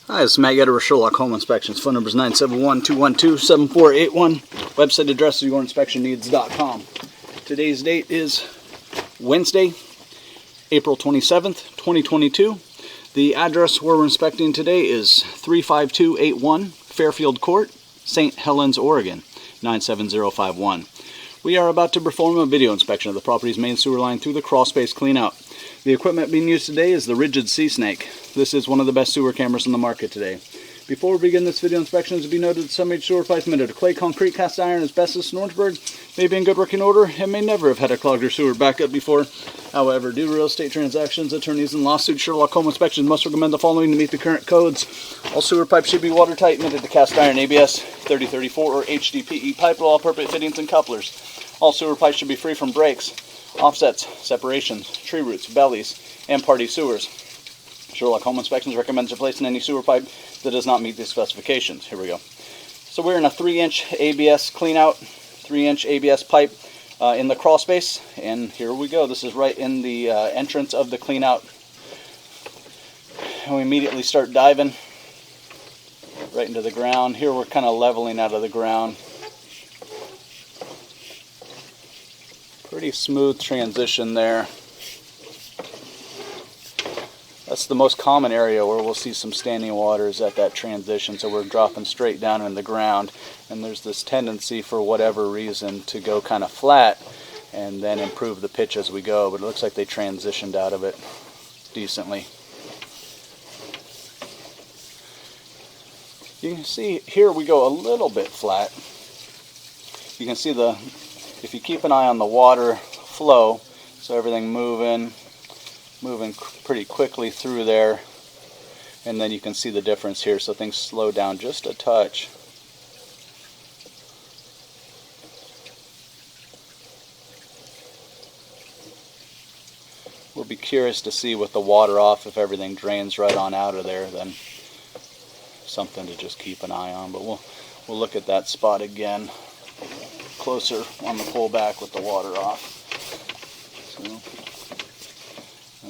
Hi, this is Matt Yetter with Sherlock Home Inspections. Phone number is 971-212-7481. Website address is yourinspectionneeds.com. Today's date is Wednesday, April 27th, 2022. The address we're inspecting today is 35281 Fairfield Court, St. Helens, Oregon, 97051. We are about to perform a video inspection of the property's main sewer line through the crawl space cleanout. The equipment being used today is the Rigid Sea Snake. This is one of the best sewer cameras in the market today. Before we begin this video inspection, it should be noted that some sewer pipes made out of clay, concrete, cast iron, asbestos, and Orangeburg may be in good working order and may never have had a clogged or sewer backup before. However, due to real estate transactions, attorneys, and lawsuits, Sherlock Home Inspections must recommend the following to meet the current codes. All sewer pipes should be watertight, knitted to cast iron ABS 3034 or HDPE pipe with all appropriate fittings and couplers. All sewer pipes should be free from breaks, offsets, separations, tree roots, bellies, and party sewers. Sherlock Home Inspections recommends replacing any sewer pipe that does not meet these specifications. Here we go. So we're in a 3-inch ABS cleanout, 3-inch ABS pipe in the crawl space, and here we go. This is right in the entrance of the cleanout. And we immediately start diving right into the ground. Here we're kind of leveling out of the ground. Pretty smooth transition there. That's the most common area where we'll see some standing waters at that transition, so we're dropping straight down in the ground, and there's this tendency for whatever reason to go kind of flat and then improve the pitch as we go, but it looks like they transitioned out of it decently. You can see here we go a little bit flat. You can see if you keep an eye on the water flow, so everything moving pretty quickly through there, and then you can see the difference here, so things slow down just a touch. We'll be curious to see with the water off if everything drains right on out of there, then something to just keep an eye on, but we'll look at that spot again closer on the pullback with the water off.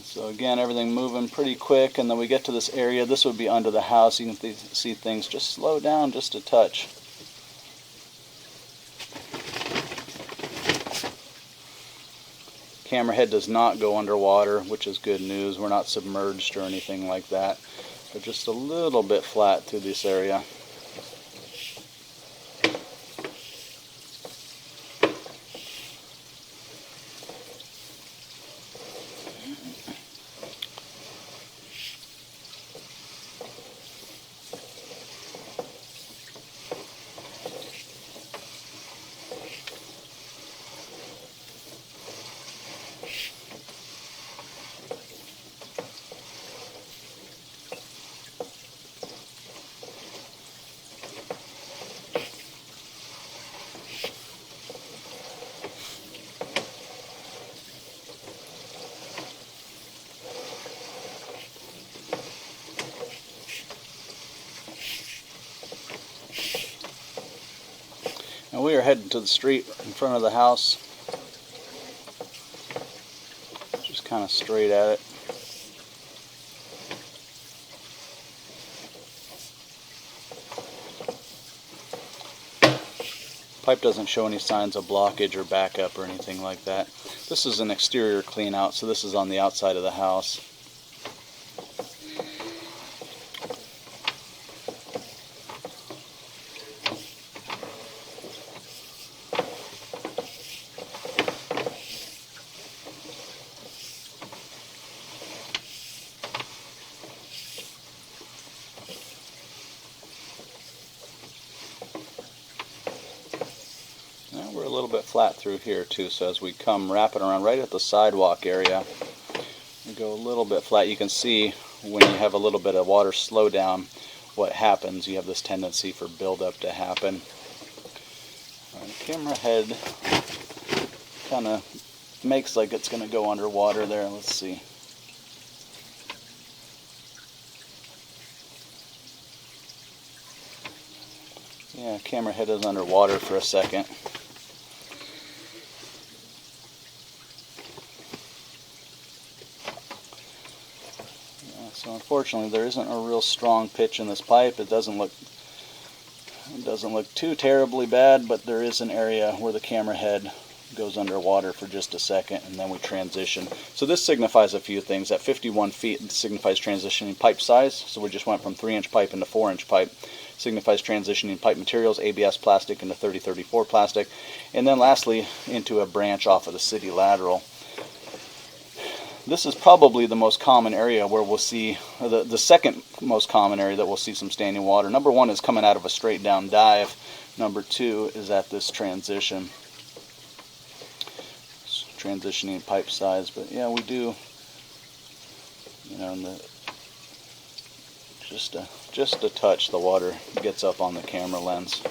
So again, everything moving pretty quick, and then we get to this area. This would be under the house. You can see things just slow down just a touch. Camera head does not go underwater, which is good news. We're not submerged or anything like that. But just a little bit flat through this area. And we are heading to the street in front of the house, just kind of straight at it. Pipe doesn't show any signs of blockage or backup or anything like that. This is an exterior clean out, so this is on the outside of the house. We're a little bit flat through here too, so as we come wrapping around right at the sidewalk area, we go a little bit flat. You can see when you have a little bit of water slow down what happens. You have this tendency for buildup to happen. The camera head kind of makes like it's going to go underwater there. Let's see. Yeah, camera head is underwater for a second. So unfortunately there isn't a real strong pitch in this pipe. It doesn't look too terribly bad, but there is an area where the camera head goes underwater for just a second, and then we transition. So this signifies a few things. At 51 feet, it signifies transitioning pipe size. So we just went from 3-inch pipe into 4-inch pipe. Signifies transitioning pipe materials, ABS plastic into 3034 plastic. And then lastly, into a branch off of the city lateral. This is probably the most common area where we'll see, or the second most common area that we'll see some standing water. Number one is coming out of a straight down dive. Number two is at this transition. Transitioning pipe size, but yeah, we do, you know, just a touch the water gets up on the camera lens.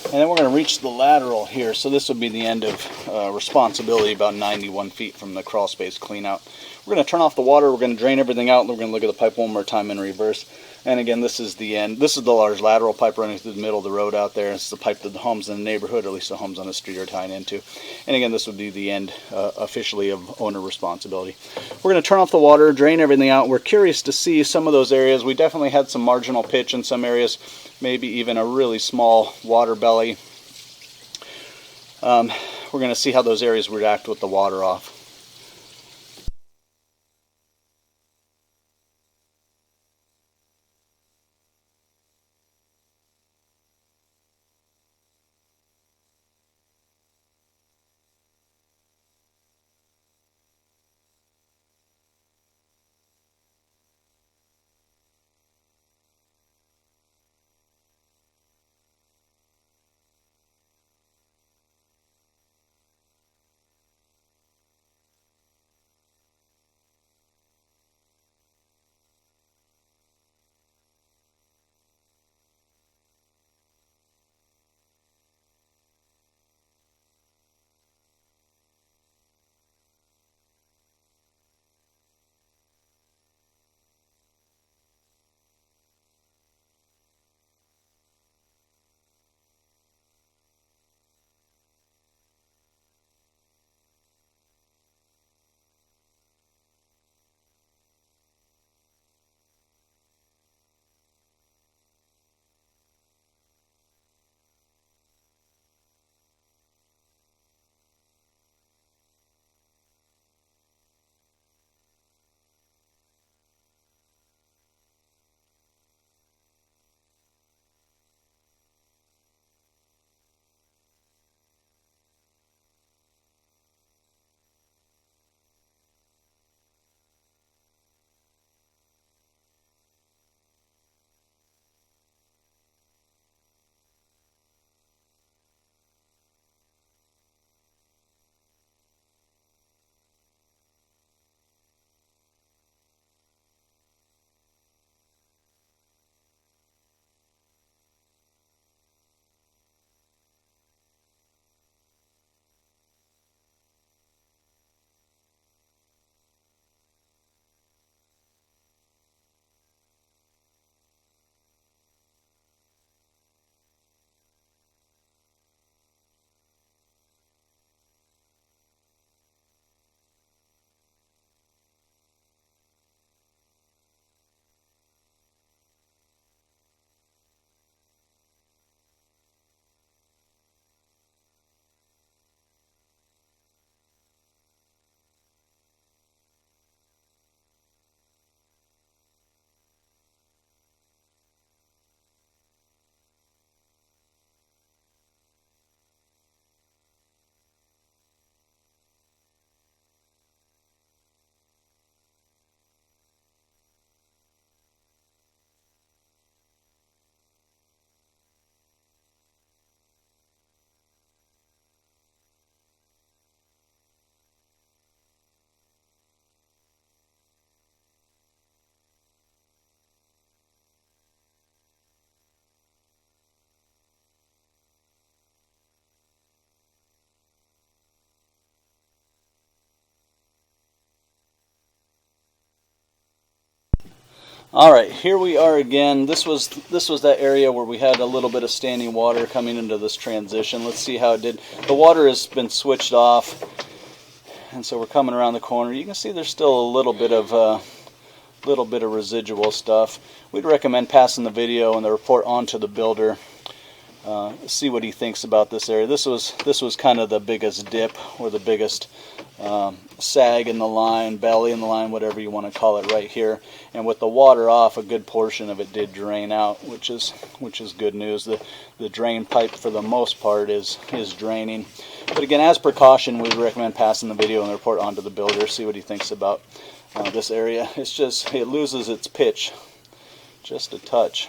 And then we're going to reach the lateral here. So this would be the end of responsibility, about 91 feet from the crawl space clean out. We're going to turn off the water, we're going to drain everything out, and we're going to look at the pipe one more time in reverse. And again, this is the end. This is the large lateral pipe running through the middle of the road out there. This is the pipe that the homes in the neighborhood, or at least the homes on the street, are tying into. And again, this would be the end officially of owner responsibility. We're going to turn off the water, drain everything out. We're curious to see some of those areas. We definitely had some marginal pitch in some areas, maybe even a really small water belly. We're going to see how those areas react with the water off. All right, here we are again. This was that area where we had a little bit of standing water coming into this transition. Let's see how it did. The water has been switched off, and so we're coming around the corner. You can see there's still a little bit of residual stuff. We'd recommend passing the video and the report on to the builder. See what he thinks about this area. This was kind of the biggest dip, or the biggest sag in the line, belly in the line, whatever you want to call it, right here. And with the water off, a good portion of it did drain out, which is good news. The drain pipe, for the most part, is draining. But again, as precaution, we recommend passing the video and the report on to the builder. See what he thinks about this area. It loses its pitch just a touch.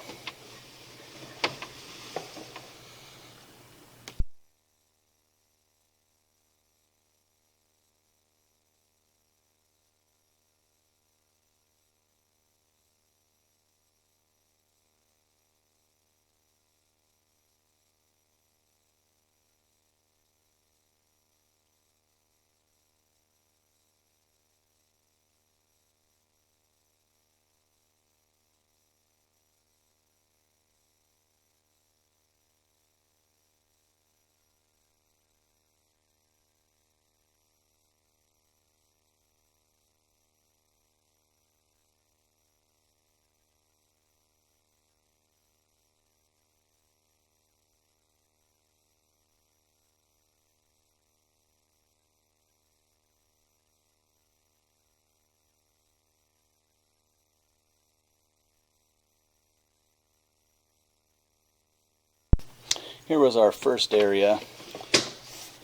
Here was our first area,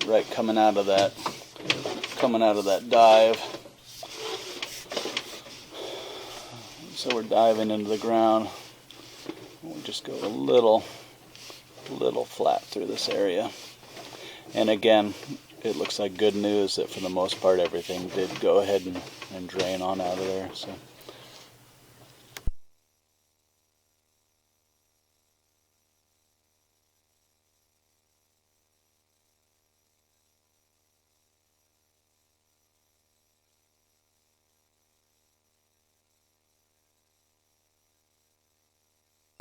right coming out of that dive. So we're diving into the ground. We just go a little flat through this area. And again, it looks like good news that for the most part everything did go ahead and drain on out of there. So.